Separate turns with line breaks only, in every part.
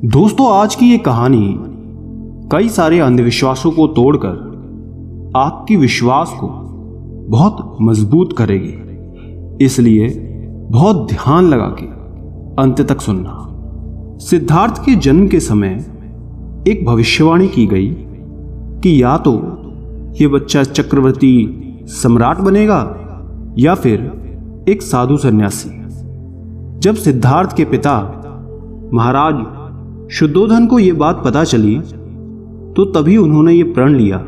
दोस्तों, आज की ये कहानी कई सारे अंधविश्वासों को तोड़कर आपकी विश्वास को बहुत मजबूत करेगी। इसलिए बहुत ध्यान लगा के अंत तक सुनना। सिद्धार्थ के जन्म के समय एक भविष्यवाणी की गई कि या तो ये बच्चा चक्रवर्ती सम्राट बनेगा या फिर एक साधु सन्यासी। जब सिद्धार्थ के पिता महाराज शुद्धोधन को यह बात पता चली तो तभी उन्होंने ये प्रण लिया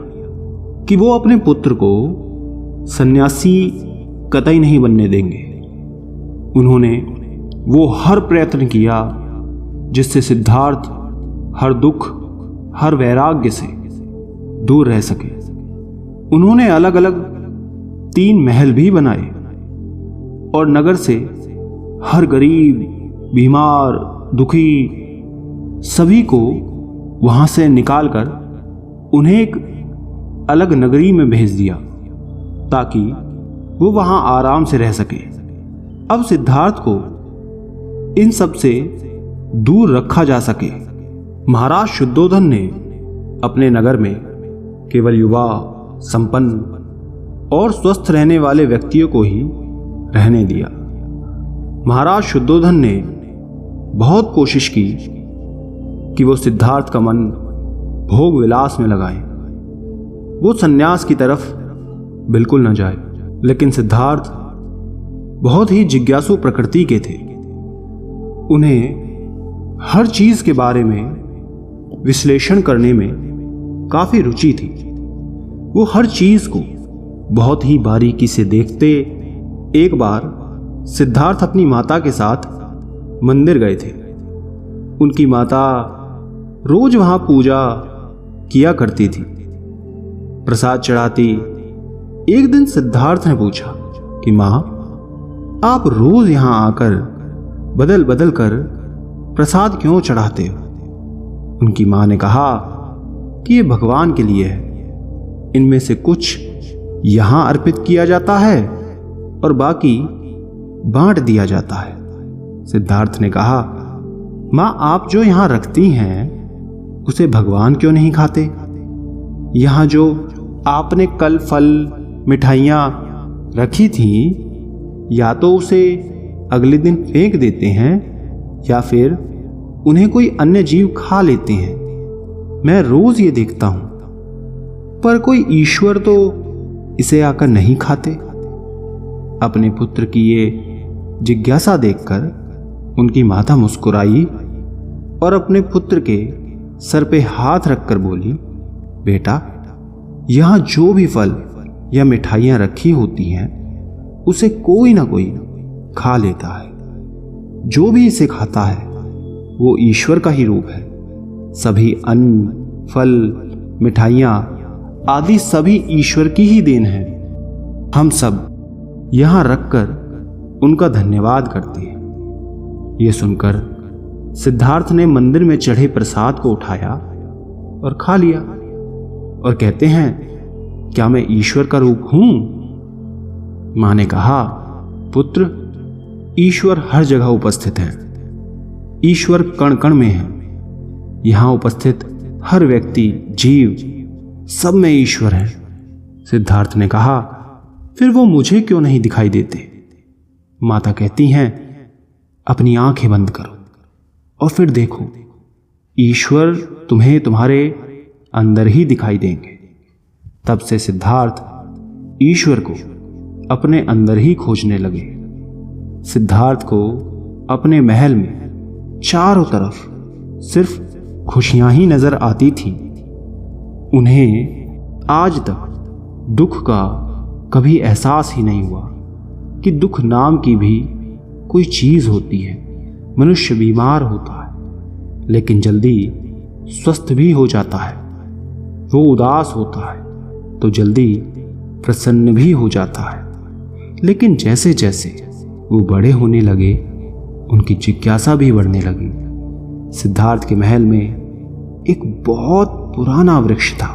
कि वो अपने पुत्र को सन्यासी कतई नहीं बनने देंगे। उन्होंने वो हर प्रयत्न किया जिससे सिद्धार्थ हर दुख, हर वैराग्य से दूर रह सके। उन्होंने अलग अलग 3 महल भी बनाए और नगर से हर गरीब, बीमार, दुखी सभी को वहां से निकालकर उन्हें एक अलग नगरी में भेज दिया ताकि वो वहां आराम से रह सके। अब सिद्धार्थ को इन सब से दूर रखा जा सके, महाराज शुद्धोधन ने अपने नगर में केवल युवा, संपन्न और स्वस्थ रहने वाले व्यक्तियों को ही रहने दिया। महाराज शुद्धोधन ने बहुत कोशिश की कि वो सिद्धार्थ का मन भोग विलास में लगाए, वो सन्यास की तरफ बिल्कुल न जाए। लेकिन सिद्धार्थ बहुत ही जिज्ञासु प्रकृति के थे। उन्हें हर चीज के बारे में विश्लेषण करने में काफी रुचि थी। वो हर चीज को बहुत ही बारीकी से देखते। एक बार सिद्धार्थ अपनी माता के साथ मंदिर गए थे। उनकी माता रोज वहां पूजा किया करती थी, प्रसाद चढ़ाती। एक दिन सिद्धार्थ ने पूछा कि मां, आप रोज यहां आकर बदल बदल कर प्रसाद क्यों चढ़ाते हो? उनकी मां ने कहा कि ये भगवान के लिए है। इनमें से कुछ यहां अर्पित किया जाता है और बाकी बांट दिया जाता है। सिद्धार्थ ने कहा, मां, आप जो यहां रखती हैं उसे भगवान क्यों नहीं खाते? यहां जो आपने कल फल, मिठाइयां रखी थी, या तो उसे अगले दिन फेंक देते हैं या फिर उन्हें कोई अन्य जीव खा लेते हैं। मैं रोज ये देखता हूं, पर कोई ईश्वर तो इसे आकर नहीं खाते। अपने पुत्र की ये जिज्ञासा देखकर उनकी माता मुस्कुराई और अपने पुत्र के सर पे हाथ रखकर बोली, बेटा, यहां जो भी फल या मिठाइयां रखी होती हैं उसे कोई ना कोई खा लेता है। जो भी इसे खाता है वो ईश्वर का ही रूप है। सभी अन्न, फल, मिठाइयां आदि सभी ईश्वर की ही देन है। हम सब यहां रखकर उनका धन्यवाद करते हैं। यह सुनकर सिद्धार्थ ने मंदिर में चढ़े प्रसाद को उठाया और खा लिया और कहते हैं, क्या मैं ईश्वर का रूप हूं? मां ने कहा, पुत्र, ईश्वर हर जगह उपस्थित है। ईश्वर कण कण में है। यहां उपस्थित हर व्यक्ति, जीव, सब में ईश्वर है। सिद्धार्थ ने कहा, फिर वो मुझे क्यों नहीं दिखाई देते? माता कहती हैं, अपनी आंखें बंद करो और फिर देखो, ईश्वर तुम्हें तुम्हारे अंदर ही दिखाई देंगे। तब से सिद्धार्थ ईश्वर को अपने अंदर ही खोजने लगे। सिद्धार्थ को अपने महल में चारों तरफ सिर्फ खुशियां ही नजर आती थी। उन्हें आज तक दुख का कभी एहसास ही नहीं हुआ कि दुख नाम की भी कोई चीज होती है। मनुष्य बीमार होता है लेकिन जल्दी स्वस्थ भी हो जाता है। वो उदास होता है तो जल्दी प्रसन्न भी हो जाता है। लेकिन जैसे जैसे वो बड़े होने लगे, उनकी जिज्ञासा भी बढ़ने लगी। सिद्धार्थ के महल में एक बहुत पुराना वृक्ष था।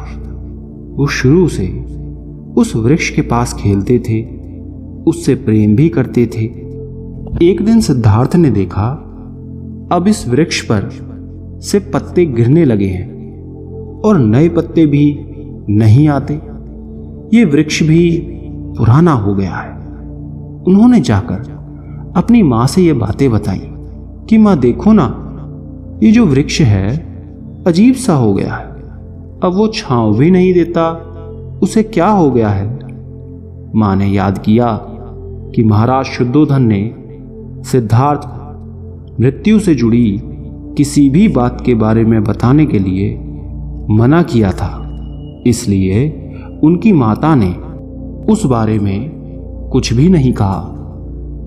वो शुरू से उस वृक्ष के पास खेलते थे, उससे प्रेम भी करते थे। एक दिन सिद्धार्थ ने देखा अब इस वृक्ष पर से पत्ते गिरने लगे हैं और नए पत्ते भी नहीं आते। ये वृक्ष भी पुराना हो गया है। उन्होंने जाकर अपनी माँ से ये बातें बताई कि माँ देखो ना, ये जो वृक्ष है अजीब सा हो गया है, अब वो छांव भी नहीं देता, उसे क्या हो गया है। माँ ने याद किया कि महाराज शुद्धोधन ने सिद्धार्थ को मृत्यु से जुड़ी किसी भी बात के बारे में बताने के लिए मना किया था, इसलिए उनकी माता ने उस बारे में कुछ भी नहीं कहा।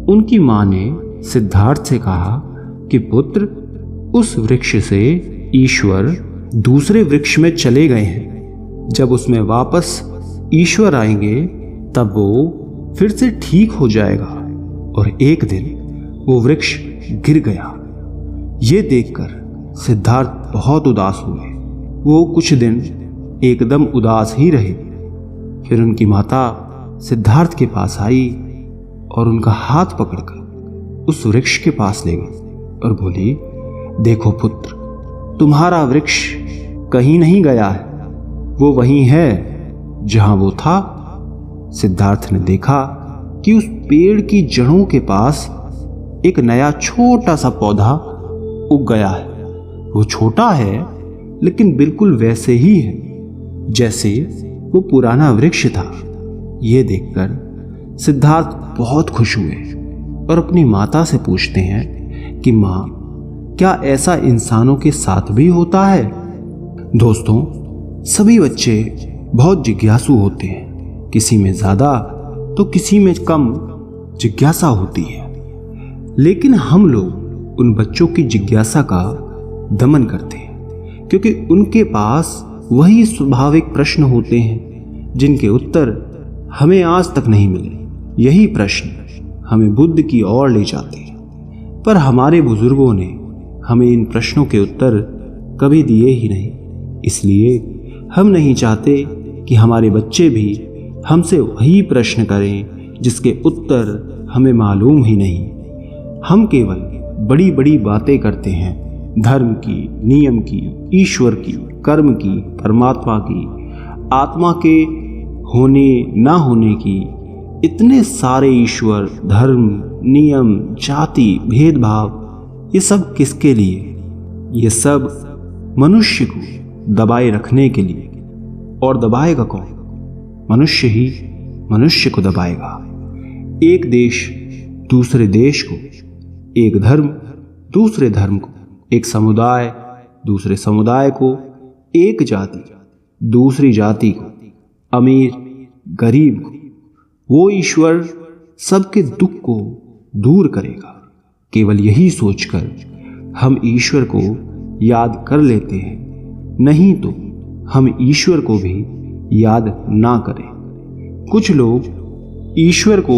उनकी माँ ने सिद्धार्थ से कहा कि पुत्र, उस वृक्ष से ईश्वर दूसरे वृक्ष में चले गए हैं। जब उसमें वापस ईश्वर आएंगे तब वो फिर से ठीक हो जाएगा। और एक दिन वो वृक्ष गिर गया। ये देखकर सिद्धार्थ बहुत उदास हुए। वो कुछ दिन एकदम उदास ही रहे। फिर उनकी माता सिद्धार्थ के पास आई और उनका हाथ पकड़कर उस वृक्ष के पास ले गई और बोली, देखो पुत्र, तुम्हारा वृक्ष कहीं नहीं गया है, वो वहीं है जहां वो था। सिद्धार्थ ने देखा कि उस पेड़ की जड़ों के पास एक नया छोटा सा पौधा उग गया है। वो छोटा है लेकिन बिल्कुल वैसे ही है जैसे वो पुराना वृक्ष था। ये देखकर सिद्धार्थ बहुत खुश हुए और अपनी माता से पूछते हैं कि माँ, क्या ऐसा इंसानों के साथ भी होता है। दोस्तों, सभी बच्चे बहुत जिज्ञासु होते हैं, किसी में ज्यादा तो किसी में कम जिज्ञासा होती है। लेकिन हम लोग उन बच्चों की जिज्ञासा का दमन करते हैं क्योंकि उनके पास वही स्वाभाविक प्रश्न होते हैं जिनके उत्तर हमें आज तक नहीं मिले। यही प्रश्न हमें बुद्ध की ओर ले जाते हैं, पर हमारे बुजुर्गों ने हमें इन प्रश्नों के उत्तर कभी दिए ही नहीं। इसलिए हम नहीं चाहते कि हमारे बच्चे भी हमसे वही प्रश्न करें जिसके उत्तर हमें मालूम ही नहीं। हम केवल बड़ी बड़ी बातें करते हैं, धर्म की, नियम की, ईश्वर की, कर्म की, परमात्मा की, आत्मा के होने ना होने की। इतने सारे ईश्वर, धर्म, नियम, जाति, भेदभाव, ये सब किसके लिए? ये सब मनुष्य को दबाए रखने के लिए। और दबाएगा कौन? मनुष्य ही मनुष्य को दबाएगा। एक देश दूसरे देश को, एक धर्म दूसरे धर्म को, एक समुदाय दूसरे समुदाय को, एक जाति दूसरी जाति को, अमीर गरीब को। वो ईश्वर सबके दुख को दूर करेगा। केवल यही सोचकर हम ईश्वर को याद कर लेते हैं, नहीं तो हम ईश्वर को भी याद ना करें। कुछ लोग ईश्वर को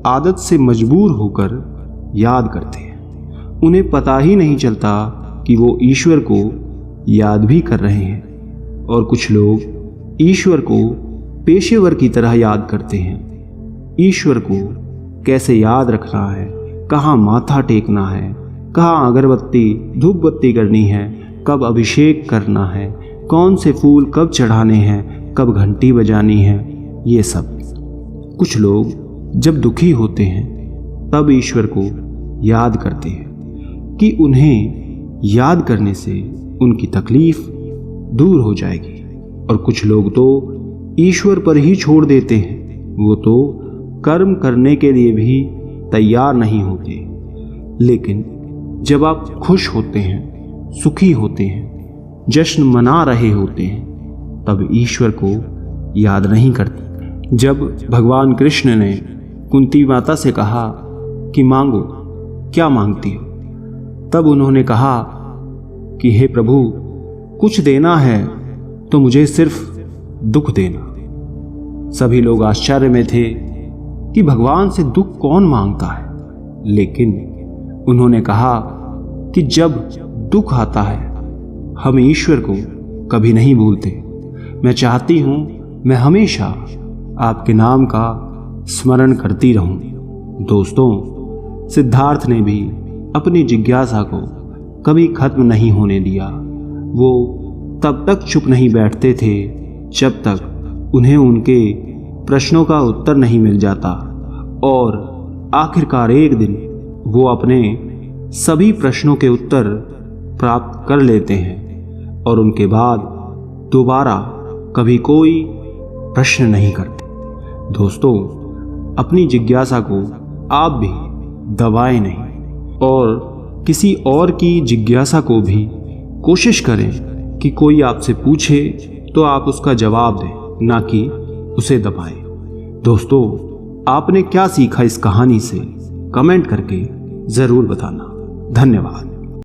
आदत से मजबूर होकर याद करते हैं। उन्हें पता ही नहीं चलता कि वो ईश्वर को याद भी कर रहे हैं। और कुछ लोग ईश्वर को पेशेवर की तरह याद करते हैं। ईश्वर को कैसे याद रखना है, कहाँ माथा टेकना है, कहाँ अगरबत्ती धूप बत्ती करनी है, कब अभिषेक करना है, कौन से फूल कब चढ़ाने हैं, कब घंटी बजानी है, ये सब। कुछ लोग जब दुखी होते हैं तब ईश्वर को याद करते हैं कि उन्हें याद करने से उनकी तकलीफ दूर हो जाएगी। और कुछ लोग तो ईश्वर पर ही छोड़ देते हैं, वो तो कर्म करने के लिए भी तैयार नहीं होते। लेकिन जब आप खुश होते हैं, सुखी होते हैं, जश्न मना रहे होते हैं, तब ईश्वर को याद नहीं करते। जब भगवान कृष्ण ने कुंती माता से कहा कि मांगो, क्या मांगती हो, तब उन्होंने कहा कि हे प्रभु, कुछ देना है तो मुझे सिर्फ दुख देना। सभी लोग आश्चर्य में थे कि भगवान से दुख कौन मांगता है। लेकिन उन्होंने कहा कि जब दुख आता है हम ईश्वर को कभी नहीं भूलते। मैं चाहती हूं मैं हमेशा आपके नाम का स्मरण करती रहूं। दोस्तों, सिद्धार्थ ने भी अपनी जिज्ञासा को कभी खत्म नहीं होने दिया। वो तब तक चुप नहीं बैठते थे जब तक उन्हें उनके प्रश्नों का उत्तर नहीं मिल जाता, और आखिरकार एक दिन वो अपने सभी प्रश्नों के उत्तर प्राप्त कर लेते हैं और उनके बाद दोबारा कभी कोई प्रश्न नहीं करते। दोस्तों, अपनी जिज्ञासा को आप भी दबाएं नहीं, और किसी और की जिज्ञासा को भी कोशिश करें कि कोई आपसे पूछे तो आप उसका जवाब दें, ना कि उसे दबाएं। दोस्तों, आपने क्या सीखा इस कहानी से, कमेंट करके ज़रूर बताना। धन्यवाद।